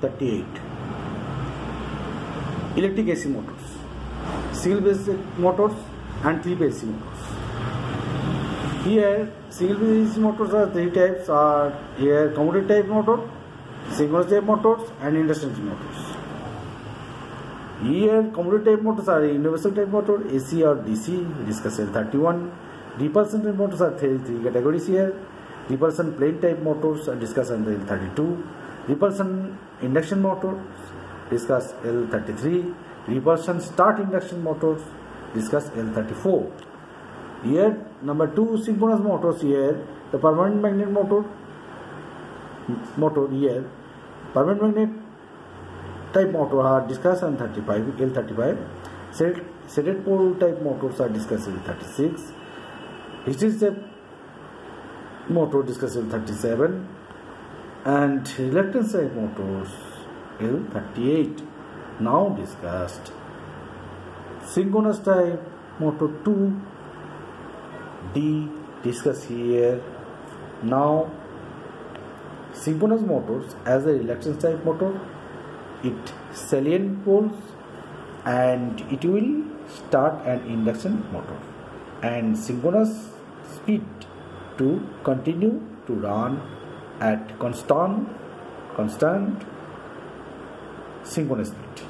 38. Electric AC motors, single phase motors and three phase AC motors. Here single phase AC motors are three types: are here commutator type motor, synchronous type motors and induction motors. Here commutator type motors are universal type motor, AC or DC, discuss L31. Repulsion type motors are three categories here. Repulsion plane type motors are discussed under L32. Repulsion induction motors, discuss L33. Repulsion start induction motors, discuss L34. Here number 2 synchronous motors. Here the permanent magnet motor here permanent magnet type motor are discussed on L35. Shaded pole type motors are discussed in L36. Hysteresis type motor discussed in L37, and reluctance type motors L38. Now discussed synchronous type motor 2D, discuss here. Now synchronous motors as a reluctance type motor, it salient poles and it will start an induction motor, and synchronous speed to continue to run at constant synchronous speed.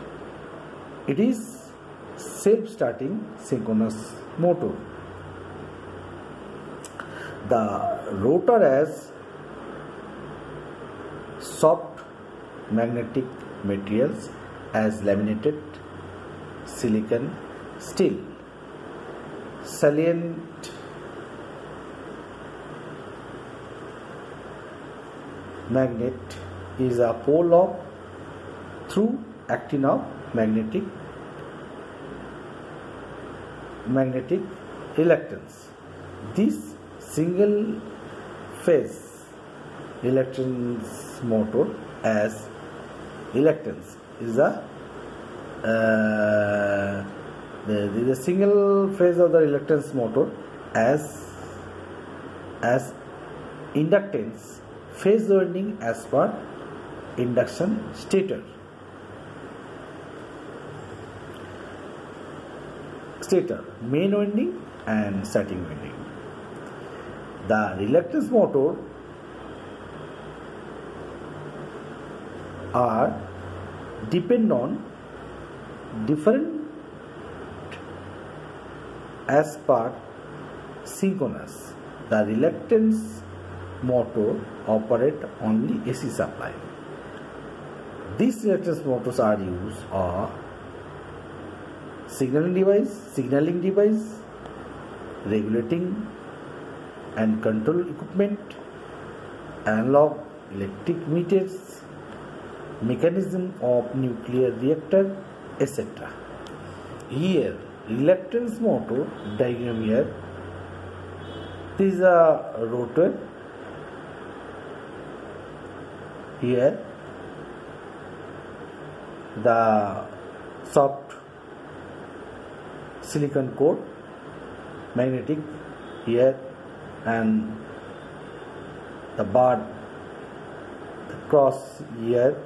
It is self-starting synchronous motor. The rotor has soft magnetic materials as laminated silicon steel. Salient magnet is a pole of through actin of magnetic reluctance. This single phase reluctance motor as reluctance is the single phase of the reluctance motor as inductance phase winding as per induction stator main winding and starting winding. The reluctance motor are depend on different as per synchronous. The reluctance motor operate only AC supply. These reluctance motors are used are signaling device, regulating and control equipment, analog electric meters, mechanism of nuclear reactor, etc. Here reluctance motor diagram here. This is a rotor. Here the soft silicon core magnetic here, and the bar, the cross here,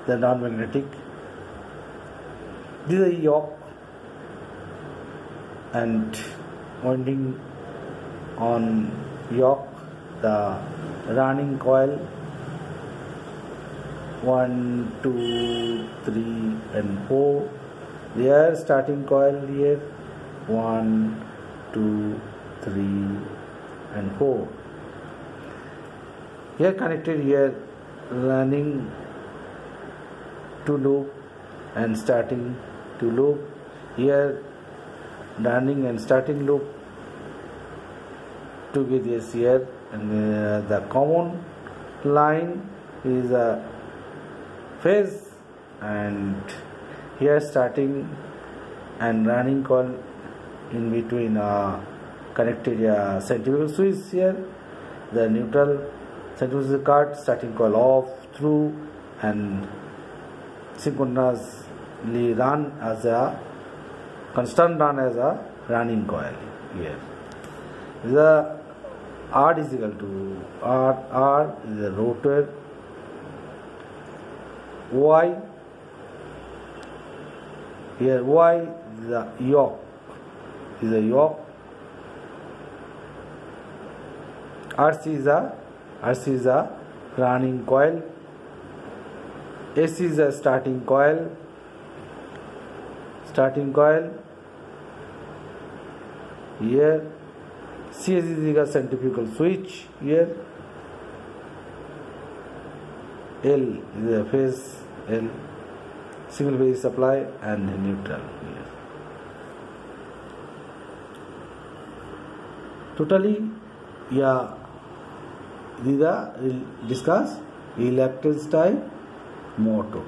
the non-magnetic. This is a yoke and winding on yoke, the running coil 1, 2, 3 and 4. There starting coil here 1, 2, 3 and 4. Here connected here running to loop and starting to loop. Here running and starting loop together here, and the common line is a phase, and here starting and running coil in between connected centrifugal switch here, the neutral centrifugal card, starting coil off through and synchronously run as a constant run as a running coil here. The R is equal to R is the rotor OI. Here OI is the yoke. Is a yoke. RC is a running coil. AC is a starting coil. Here CS is a centrifugal switch. Here L is a phase, L single phase supply and neutral. Here totally, yeah, these are discuss electric type motor.